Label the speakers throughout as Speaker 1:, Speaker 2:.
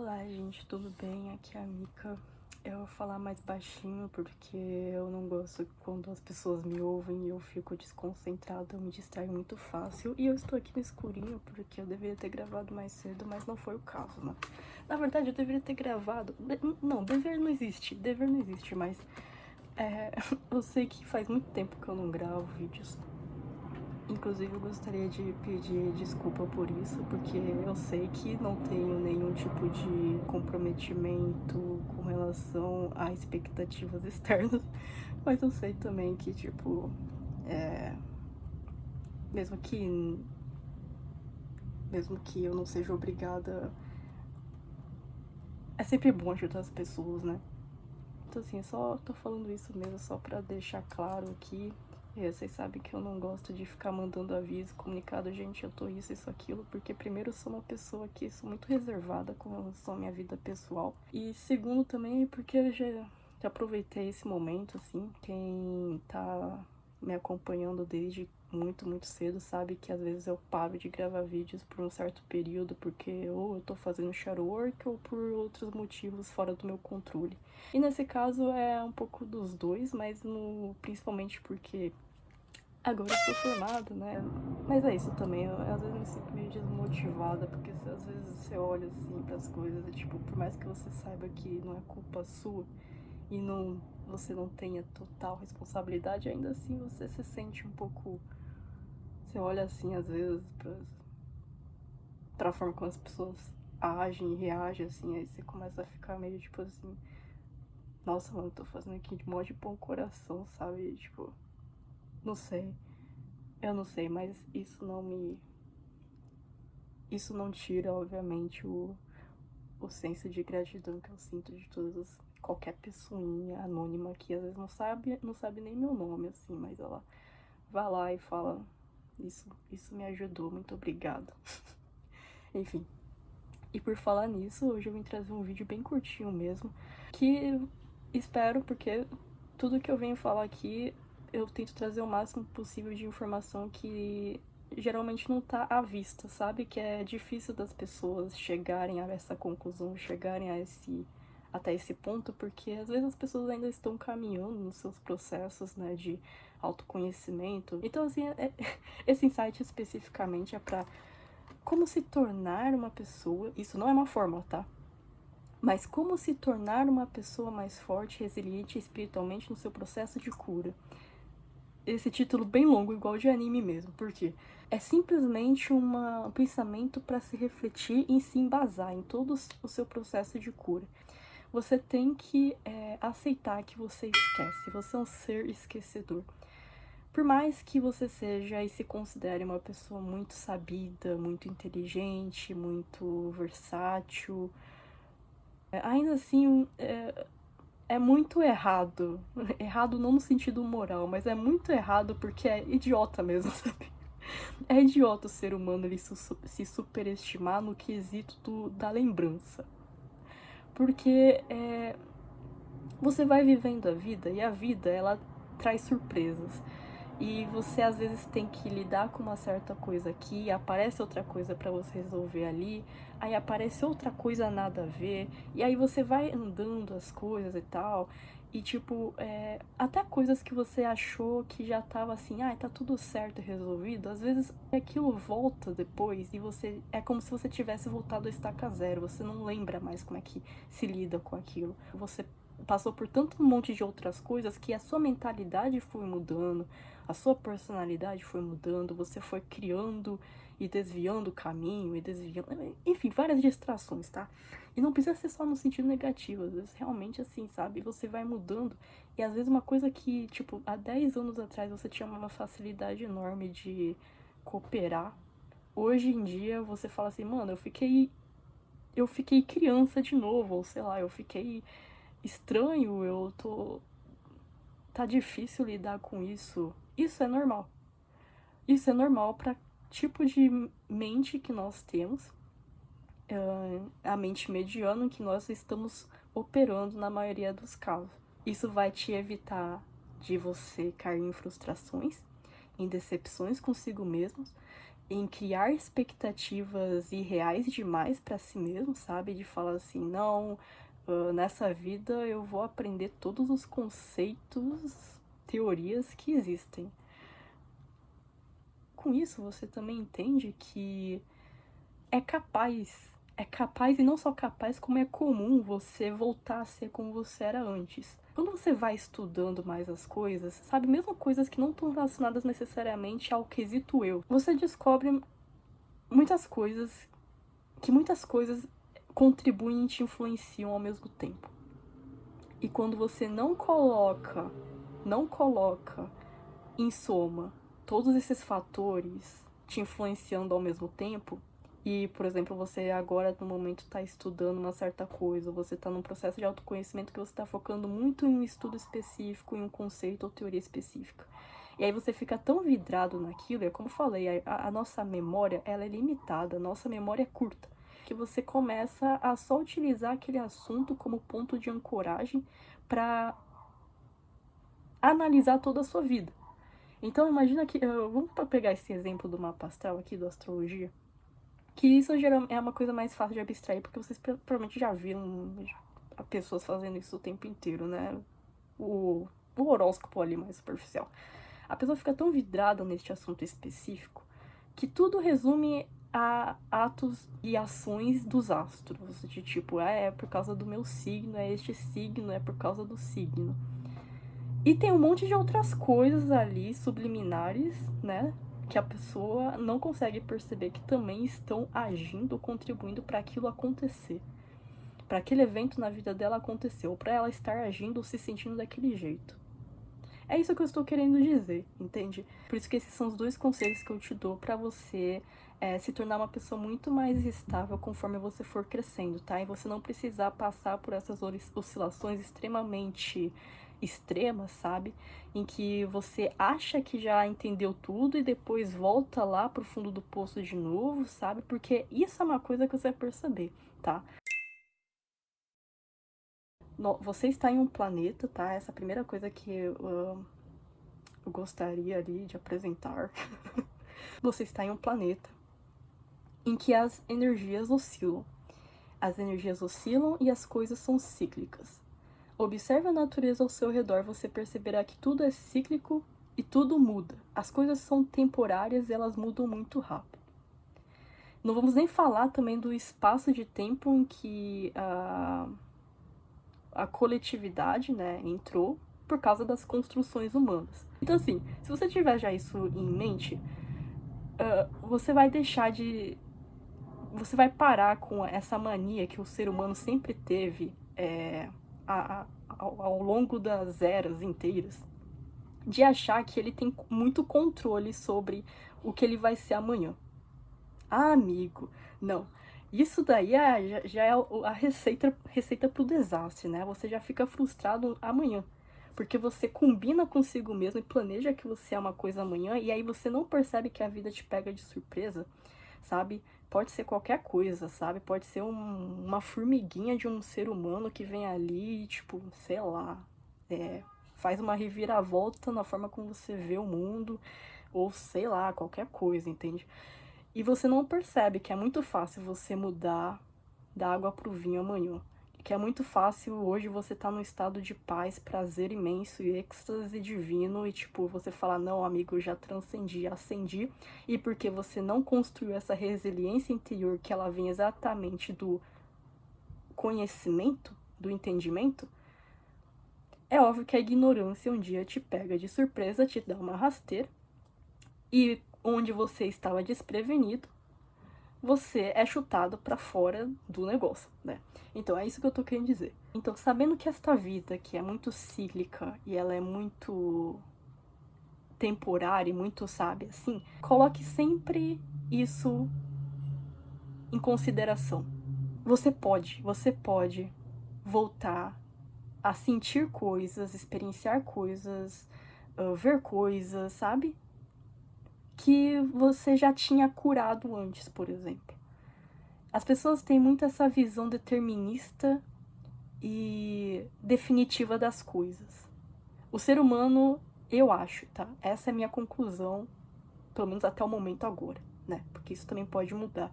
Speaker 1: Olá, gente, tudo bem? Aqui é a Mika. Eu vou falar mais baixinho porque eu não gosto quando as pessoas me ouvem e eu fico desconcentrada, eu me distraio muito fácil. E eu estou aqui no escurinho porque eu deveria ter gravado mais cedo, mas não foi o caso, né? Na verdade, eu deveria ter gravado. Não, dever não existe, mas eu sei que faz muito tempo que eu não gravo vídeos. Inclusive, eu gostaria de pedir desculpa por isso, porque eu sei que não tenho nenhum tipo de comprometimento com relação a expectativas externas, mas eu sei também que, tipo, é, mesmo que, mesmo que eu não seja obrigada, é sempre bom ajudar as pessoas, né? Então, assim, eu só tô falando isso mesmo, só pra deixar claro aqui. Vocês sabem que eu não gosto de ficar mandando aviso, comunicado, gente, eu tô isso, aquilo, porque primeiro eu sou uma pessoa que sou muito reservada com relação à minha vida pessoal. E segundo também porque eu já aproveitei esse momento, assim, quem tá me acompanhando desde muito cedo sabe que às vezes eu paro de gravar vídeos por um certo período, porque ou eu tô fazendo shadow work ou por outros motivos fora do meu controle. E nesse caso é um pouco dos dois, mas principalmente porque agora eu sou formada, né? Mas é isso também, eu às vezes me sinto meio desmotivada, porque às vezes você olha assim pras coisas e tipo, por mais que você saiba que não é culpa sua e você não tenha total responsabilidade, ainda assim você se sente um pouco. Você olha assim às vezes pra forma como as pessoas agem e reagem, assim, aí você começa a ficar meio tipo assim. Nossa, mano, eu tô fazendo aqui de modo de bom coração, sabe? Tipo, não sei. Eu não sei, mas isso não tira, obviamente, o senso de gratidão que eu sinto de qualquer pessoinha anônima que às vezes não sabe nem meu nome, assim, mas ela vai lá e fala, isso me ajudou, muito obrigada. Enfim. E por falar nisso, hoje eu vim trazer um vídeo bem curtinho mesmo, que espero, porque tudo que eu venho falar aqui, eu tento trazer o máximo possível de informação que geralmente não tá à vista, sabe? Que é difícil das pessoas chegarem a essa conclusão, chegarem até esse ponto, porque às vezes as pessoas ainda estão caminhando nos seus processos, né, de autoconhecimento. Então, assim, esse insight especificamente é pra como se tornar uma pessoa, isso não é uma fórmula, tá? Mas como se tornar uma pessoa mais forte, resiliente espiritualmente no seu processo de cura. Esse título bem longo, igual de anime mesmo, por quê? É simplesmente um pensamento para se refletir e se embasar em todo o seu processo de cura. Você tem que aceitar que você esquece, você é um ser esquecedor. Por mais que você seja e se considere uma pessoa muito sabida, muito inteligente, muito versátil, ainda assim é muito errado. Errado não no sentido moral, mas é muito errado porque é idiota mesmo, sabe? É idiota o ser humano ele se superestimar no quesito da lembrança. Porque você vai vivendo a vida e a vida ela traz surpresas. E você às vezes tem que lidar com uma certa coisa aqui, aparece outra coisa pra você resolver ali, aí aparece outra coisa nada a ver, e aí você vai andando as coisas e tal, e tipo, até coisas que você achou que já tava assim, tá tudo certo e resolvido, às vezes aquilo volta depois e você, é como se você tivesse voltado a estaca zero, você não lembra mais como é que se lida com aquilo. Você passou por tanto um monte de outras coisas que a sua mentalidade foi mudando, a sua personalidade foi mudando, você foi criando e desviando o caminho e desviando, enfim, várias distrações, tá? E não precisa ser só no sentido negativo, às vezes realmente assim, sabe? Você vai mudando e às vezes uma coisa que, tipo, há 10 anos atrás você tinha uma facilidade enorme de cooperar, hoje em dia você fala assim, mano, eu fiquei criança de novo, ou sei lá, eu fiquei estranho, tá difícil lidar com isso. Isso é normal. Isso é normal para tipo de mente que nós temos, a mente mediana em que nós estamos operando na maioria dos casos. Isso vai te evitar de você cair em frustrações, em decepções consigo mesmo, em criar expectativas irreais demais pra si mesmo, sabe? De falar assim, não, nessa vida eu vou aprender todos os conceitos, teorias que existem. Com isso, você também entende que é capaz e não só capaz, como é comum você voltar a ser como você era antes. Quando você vai estudando mais as coisas, sabe, mesmo coisas que não estão relacionadas necessariamente ao quesito eu, você descobre muitas coisas contribuem e te influenciam ao mesmo tempo. E quando você não coloca em soma todos esses fatores te influenciando ao mesmo tempo, e, por exemplo, você agora no momento está estudando uma certa coisa, você está num processo de autoconhecimento que você está focando muito em um estudo específico, em um conceito ou teoria específica. E aí você fica tão vidrado naquilo, é como eu falei, a nossa memória, ela é limitada, a nossa memória é curta, que você começa a só utilizar aquele assunto como ponto de ancoragem para analisar toda a sua vida. Então imagina que, vamos pegar esse exemplo do mapa astral aqui, da astrologia, que isso é uma coisa mais fácil de abstrair, porque vocês provavelmente já viram pessoas fazendo isso o tempo inteiro, né? O horóscopo ali mais superficial. A pessoa fica tão vidrada neste assunto específico que tudo resume a atos e ações dos astros. De tipo, é por causa do meu signo, é este signo, é por causa do signo. E tem um monte de outras coisas ali, subliminares, né? Que a pessoa não consegue perceber que também estão agindo, contribuindo para aquilo acontecer. Para aquele evento na vida dela acontecer, ou para ela estar agindo ou se sentindo daquele jeito. É isso que eu estou querendo dizer, entende? Por isso que esses são os 2 conselhos que eu te dou para você se tornar uma pessoa muito mais estável conforme você for crescendo, tá? E você não precisar passar por essas oscilações extremamente extremas, sabe? Em que você acha que já entendeu tudo e depois volta lá pro fundo do poço de novo, sabe? Porque isso é uma coisa que você vai perceber, tá? Você está em um planeta, tá? Essa é a primeira coisa que eu gostaria ali de apresentar. Você está em um planeta em que as energias oscilam. As energias oscilam e as coisas são cíclicas. Observe a natureza ao seu redor, você perceberá que tudo é cíclico e tudo muda. As coisas são temporárias e elas mudam muito rápido. Não vamos nem falar também do espaço de tempo em que a coletividade, né, entrou por causa das construções humanas. Então, assim, se você tiver já isso em mente, você vai deixar de... Você vai parar com essa mania que o ser humano sempre teve ao longo das eras inteiras, de achar que ele tem muito controle sobre o que ele vai ser amanhã. Ah, amigo, não. Isso daí já é a receita pro desastre, né? Você já fica frustrado amanhã. Porque você combina consigo mesmo e planeja que você é uma coisa amanhã, e aí você não percebe que a vida te pega de surpresa, sabe? Pode ser qualquer coisa, sabe? Pode ser uma formiguinha de um ser humano que vem ali e, tipo, sei lá, faz uma reviravolta na forma como você vê o mundo, ou sei lá, qualquer coisa, entende? E você não percebe que é muito fácil você mudar da água pro vinho amanhã. Que é muito fácil hoje você tá num estado de paz, prazer imenso e êxtase divino e tipo, você falar, não, amigo, eu já transcendi, ascendi. E porque você não construiu essa resiliência interior que ela vem exatamente do conhecimento, do entendimento, é óbvio que a ignorância um dia te pega de surpresa, te dá uma rasteira. E onde você estava desprevenido, você é chutado para fora do negócio, né? Então é isso que eu tô querendo dizer. Então, sabendo que esta vida, que é muito cíclica e ela é muito temporária e muito, sabe, assim, coloque sempre isso em consideração. Você pode voltar a sentir coisas, experienciar coisas, ver coisas, sabe? Que você já tinha curado antes, por exemplo. As pessoas têm muito essa visão determinista e definitiva das coisas. O ser humano, eu acho, tá? Essa é a minha conclusão, pelo menos até o momento agora, né? Porque isso também pode mudar.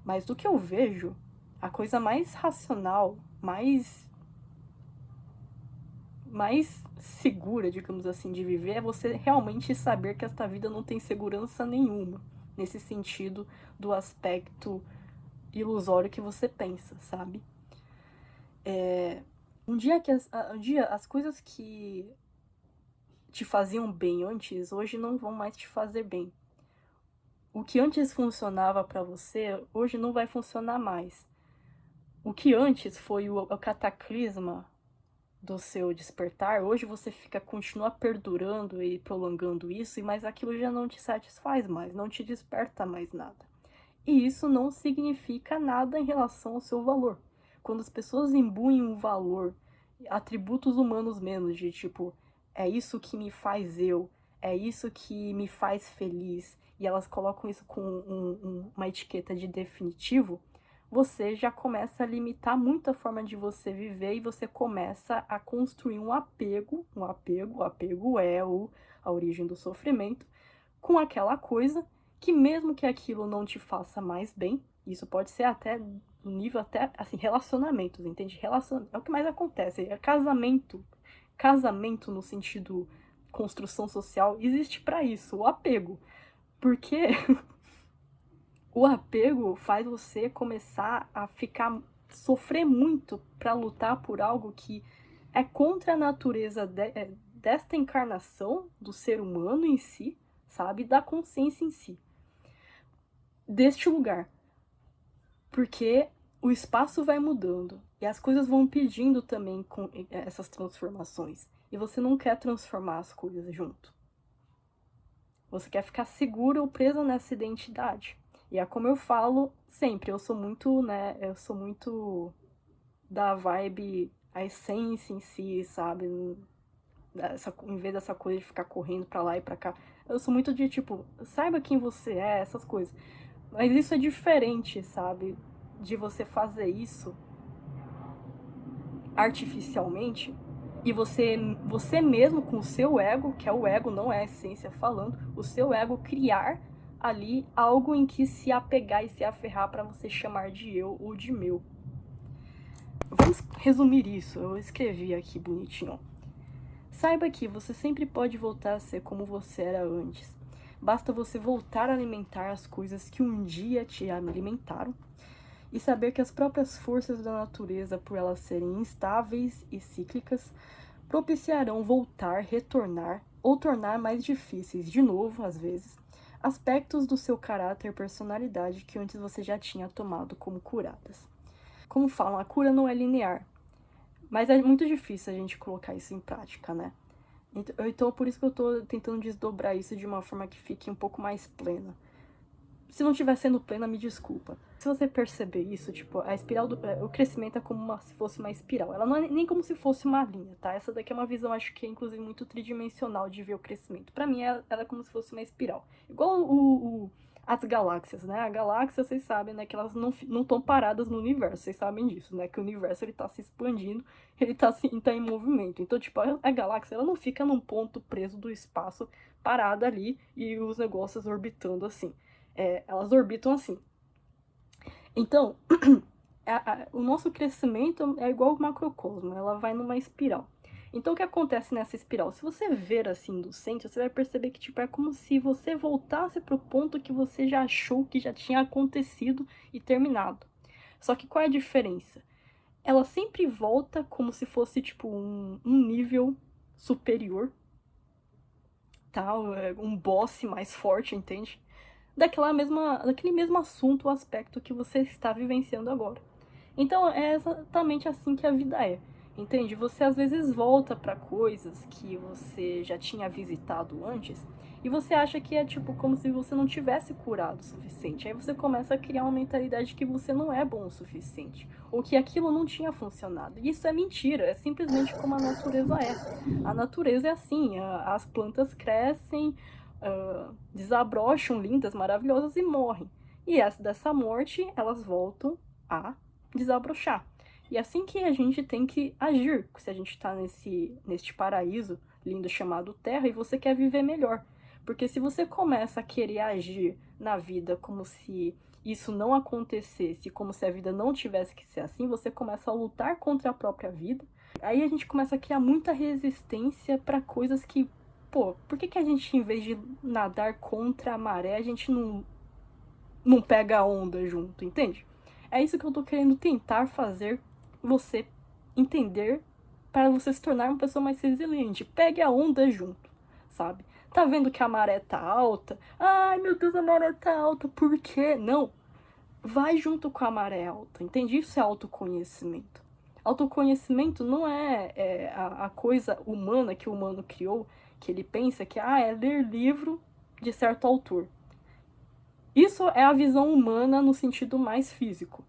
Speaker 1: Mas do que eu vejo, a coisa mais racional, mais segura, digamos assim, de viver é você realmente saber que esta vida não tem segurança nenhuma. Nesse sentido do aspecto ilusório que você pensa, sabe? Um dia as coisas que te faziam bem antes, hoje não vão mais te fazer bem. O que antes funcionava pra você, hoje não vai funcionar mais. O que antes foi o cataclisma do seu despertar, hoje você continua perdurando e prolongando isso, mas aquilo já não te satisfaz mais, não te desperta mais nada. E isso não significa nada em relação ao seu valor. Quando as pessoas imbuem um valor, atributos humanos menos, de tipo, é isso que me faz eu, é isso que me faz feliz, e elas colocam isso com uma etiqueta de definitivo, você já começa a limitar muito a forma de você viver e você começa a construir um apego. O apego é a origem do sofrimento, com aquela coisa que mesmo que aquilo não te faça mais bem, isso pode ser até no nível até, assim, relacionamentos, entende? É o que mais acontece, é casamento no sentido construção social, existe para isso, o apego. Porque o apego faz você começar a sofrer muito para lutar por algo que é contra a natureza desta encarnação do ser humano em si, sabe? Da consciência em si. Deste lugar. Porque o espaço vai mudando e as coisas vão pedindo também com essas transformações. E você não quer transformar as coisas junto. Você quer ficar seguro ou preso nessa identidade. E é como eu falo sempre, eu sou muito da vibe, a essência em si, sabe? Em vez dessa coisa de ficar correndo pra lá e pra cá. Eu sou muito de tipo, saiba quem você é, essas coisas. Mas isso é diferente, sabe? De você fazer isso artificialmente e você mesmo com o seu ego, que é o ego, não é a essência falando, o seu ego criar ali algo em que se apegar e se aferrar para você chamar de eu ou de meu. Vamos resumir isso, eu escrevi aqui bonitinho. Saiba que você sempre pode voltar a ser como você era antes. Basta você voltar a alimentar as coisas que um dia te alimentaram e saber que as próprias forças da natureza, por elas serem instáveis e cíclicas, propiciarão voltar, retornar ou tornar mais difíceis, de novo, às vezes, aspectos do seu caráter e personalidade que antes você já tinha tomado como curadas. Como falam, a cura não é linear, mas é muito difícil a gente colocar isso em prática, né? Então, por isso que eu tô tentando desdobrar isso de uma forma que fique um pouco mais plena. Se não estiver sendo plena, me desculpa. Se você perceber isso, tipo, a espiral o crescimento é como se fosse uma espiral. Ela não é nem como se fosse uma linha, tá? Essa daqui é uma visão, acho que é inclusive muito tridimensional de ver o crescimento. Pra mim, ela é como se fosse uma espiral. Igual as galáxias, né? A galáxia, vocês sabem, né? Que elas não estão paradas no universo. Vocês sabem disso, né? Que o universo, ele tá se expandindo, ele tá em movimento. Então, tipo, a galáxia, ela não fica num ponto preso do espaço, parada ali, e os negócios orbitando assim. Elas orbitam assim. Então, o nosso crescimento é igual o macrocosmo, ela vai numa espiral. Então, o que acontece nessa espiral? Se você ver assim do centro, você vai perceber que tipo, é como se você voltasse para o ponto que você já achou que já tinha acontecido e terminado. Só que qual é a diferença? Ela sempre volta como se fosse tipo um nível superior, tá? Um boss mais forte, entende? Daquele mesmo assunto, o aspecto que você está vivenciando agora. Então é exatamente assim que a vida é, entende? Você às vezes volta para coisas que você já tinha visitado antes e você acha que é tipo como se você não tivesse curado o suficiente. Aí você começa a criar uma mentalidade que você não é bom o suficiente ou que aquilo não tinha funcionado. E isso é mentira, é simplesmente como a natureza é. A natureza é assim, as plantas crescem, desabrocham lindas, maravilhosas e morrem. E dessa morte, elas voltam a desabrochar. E é assim que a gente tem que agir, se a gente está neste paraíso lindo chamado Terra e você quer viver melhor. Porque se você começa a querer agir na vida como se isso não acontecesse, como se a vida não tivesse que ser assim, você começa a lutar contra a própria vida. Aí a gente começa a criar muita resistência para coisas que, pô, por que a gente, em vez de nadar contra a maré, a gente não pega a onda junto, entende? É isso que eu tô querendo tentar fazer você entender para você se tornar uma pessoa mais resiliente. Pegue a onda junto, sabe? Tá vendo que a maré tá alta? Ai, meu Deus, a maré tá alta. Por quê? Não. Vai junto com a maré alta, entende? Isso é autoconhecimento. Autoconhecimento não é a coisa humana que o humano criou, que ele pensa que é ler livro de certo autor. Isso é a visão humana no sentido mais físico.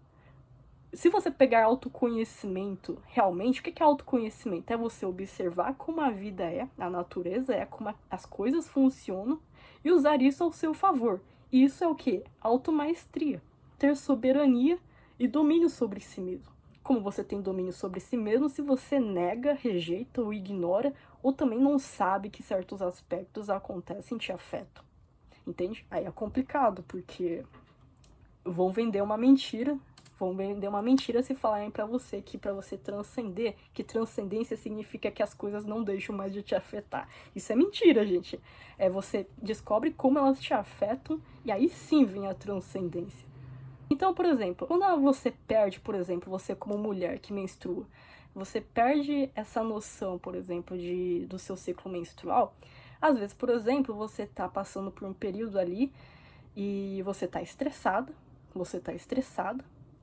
Speaker 1: Se você pegar autoconhecimento, realmente, o que é autoconhecimento? É você observar como a vida é, a natureza é, como as coisas funcionam e usar isso ao seu favor. E isso é o quê? Automaestria. Ter soberania e domínio sobre si mesmo. Como você tem domínio sobre si mesmo se você nega, rejeita ou ignora, ou também não sabe que certos aspectos acontecem e te afetam. Entende? Aí é complicado, porque vão vender uma mentira se falarem pra você que pra você transcender, que transcendência significa que as coisas não deixam mais de te afetar. Isso é mentira, gente. Você descobre como elas te afetam e aí sim vem a transcendência. Então, por exemplo, quando você perde, por exemplo, você como mulher que menstrua, você perde essa noção, por exemplo, do seu ciclo menstrual. Às vezes, por exemplo, você tá passando por um período ali e você tá estressada,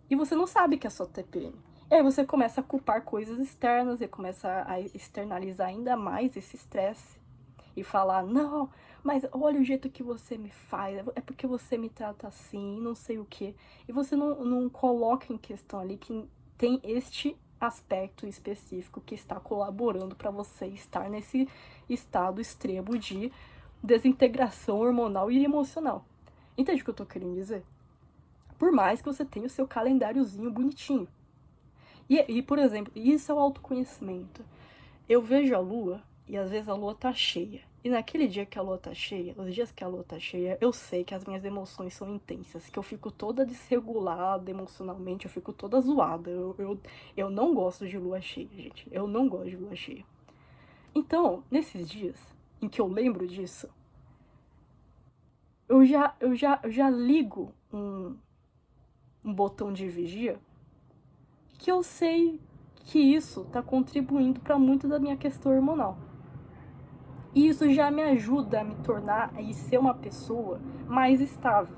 Speaker 1: e você não sabe que é só TPM. E aí você começa a culpar coisas externas e começa a externalizar ainda mais esse estresse e falar, não, mas olha o jeito que você me faz, é porque você me trata assim, não sei o quê. E você não coloca em questão ali que tem este aspecto específico que está colaborando para você estar nesse estado extremo de desintegração hormonal e emocional. Entende o que eu tô querendo dizer? Por mais que você tenha o seu calendáriozinho bonitinho. E, por exemplo, isso é o autoconhecimento. Eu vejo a lua e às vezes a lua tá cheia. E naquele dia que a lua tá cheia, os dias que a lua tá cheia, eu sei que as minhas emoções são intensas, que eu fico toda desregulada emocionalmente, eu fico toda zoada. Eu não gosto de lua cheia, gente. Eu não gosto de lua cheia. Então, nesses dias em que eu lembro disso, eu já ligo um botão de vigia que eu sei que isso tá contribuindo para muito da minha questão hormonal. E isso já me ajuda a me tornar e ser uma pessoa mais estável.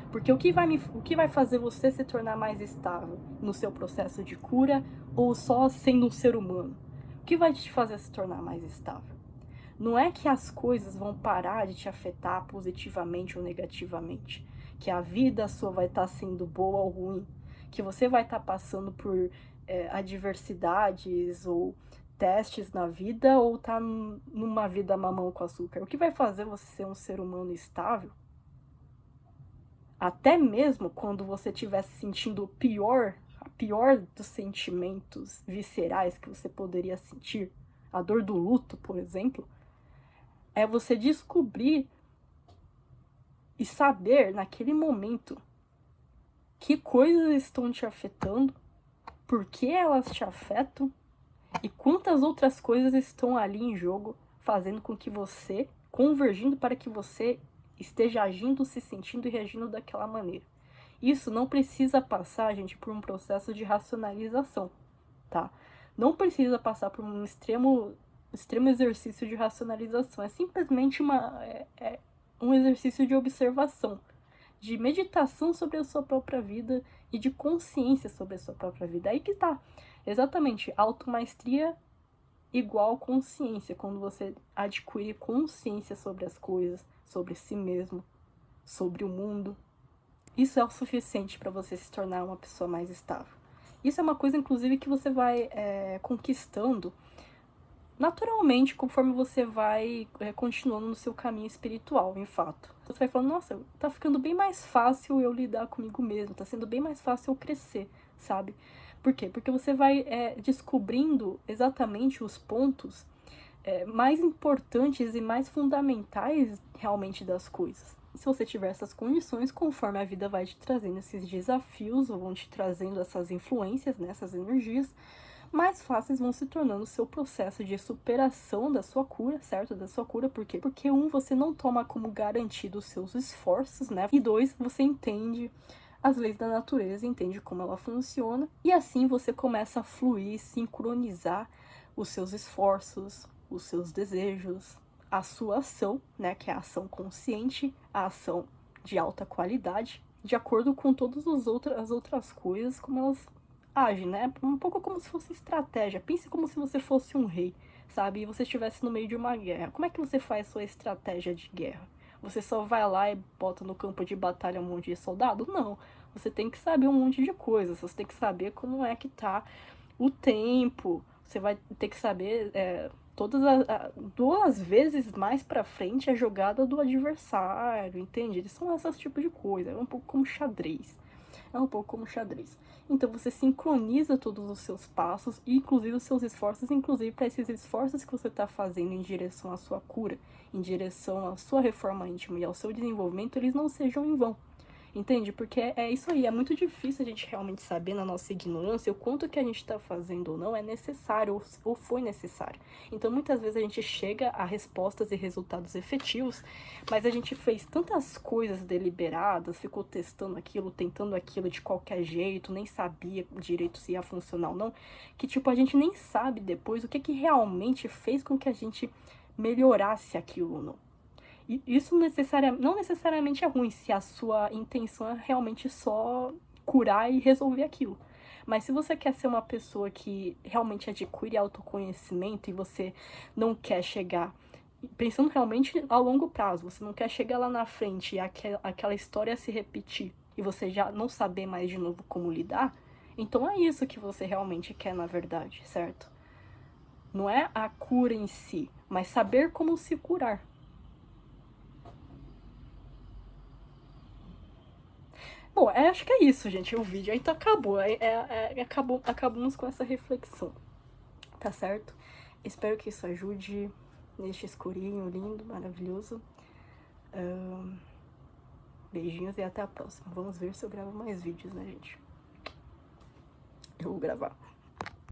Speaker 1: Porque o que vai fazer você se tornar mais estável no seu processo de cura ou só sendo um ser humano? O que vai te fazer se tornar mais estável? Não é que as coisas vão parar de te afetar positivamente ou negativamente, que a vida sua vai estar sendo boa ou ruim, que você vai estar passando por adversidades ou testes na vida ou tá numa vida mamão com açúcar. O que vai fazer você ser um ser humano estável, até mesmo quando você estiver se sentindo a pior dos sentimentos viscerais que você poderia sentir, a dor do luto, por exemplo, é você descobrir e saber naquele momento que coisas estão te afetando, por que elas te afetam e quantas outras coisas estão ali em jogo, fazendo com que você, convergindo para que você esteja agindo, se sentindo e reagindo daquela maneira. Isso não precisa passar, gente, por um processo de racionalização, tá? Não precisa passar por um extremo exercício de racionalização. É simplesmente um exercício de observação, de meditação sobre a sua própria vida e de consciência sobre a sua própria vida. Aí que tá. Exatamente, automaestria igual consciência, quando você adquire consciência sobre as coisas, sobre si mesmo, sobre o mundo. Isso é o suficiente para você se tornar uma pessoa mais estável. Isso é uma coisa, inclusive, que você vai conquistando naturalmente conforme você vai continuando no seu caminho espiritual, em fato. Você vai falando, nossa, tá ficando bem mais fácil eu lidar comigo mesmo, tá sendo bem mais fácil eu crescer, sabe? Por quê? Porque você vai descobrindo exatamente os pontos mais importantes e mais fundamentais realmente das coisas. se você tiver essas condições, conforme a vida vai te trazendo esses desafios, ou vão te trazendo essas influências, né, essas energias, mais fáceis vão se tornando o seu processo de superação da sua cura, certo? Da sua cura, por quê? Porque você não toma como garantido os seus esforços, né? E dois, você entende as leis da natureza, entende como ela funciona, e assim você começa a fluir, sincronizar os seus esforços, os seus desejos, a sua ação, né, que é a ação consciente, a ação de alta qualidade, de acordo com todas as outras coisas, como elas agem, né? Um pouco como se fosse estratégia. Pense como se você fosse um rei, sabe? E você estivesse no meio de uma guerra. Como é que você faz sua estratégia de guerra? Você só vai lá e bota no campo de batalha um monte de soldado? Não. Você tem que saber um monte de coisas. Você tem que saber como é que tá o tempo. Você vai ter que saber duas vezes mais pra frente a jogada do adversário, entende? Eles são esses tipos de coisa. É um pouco como xadrez. É um pouco como xadrez. Então você sincroniza todos os seus passos, inclusive os seus esforços, inclusive para esses esforços que você está fazendo em direção à sua cura, em direção à sua reforma íntima e ao seu desenvolvimento, eles não sejam em vão. Entende? Porque é isso aí, é muito difícil a gente realmente saber na nossa ignorância o quanto que a gente está fazendo ou não é necessário ou foi necessário. Então muitas vezes a gente chega a respostas e resultados efetivos, mas a gente fez tantas coisas deliberadas, ficou testando aquilo, tentando aquilo de qualquer jeito, nem sabia direito se ia funcionar ou não, que tipo a gente nem sabe depois o que que realmente fez com que a gente melhorasse aquilo ou não. E isso não necessariamente é ruim se a sua intenção é realmente só curar e resolver aquilo. Mas se você quer ser uma pessoa que realmente adquire autoconhecimento e você não quer chegar, pensando realmente a longo prazo, você não quer chegar lá na frente e aquela história se repetir e você já não saber mais de novo como lidar, então é isso que você realmente quer na verdade, certo? Não é a cura em si, mas saber como se curar. Bom, acho que é isso, gente. O vídeo então acabou. Acabamos com essa reflexão. Tá certo? Espero que isso ajude neste escurinho lindo, maravilhoso. Beijinhos e até a próxima. Vamos ver se eu gravo mais vídeos, né, gente? Eu vou gravar.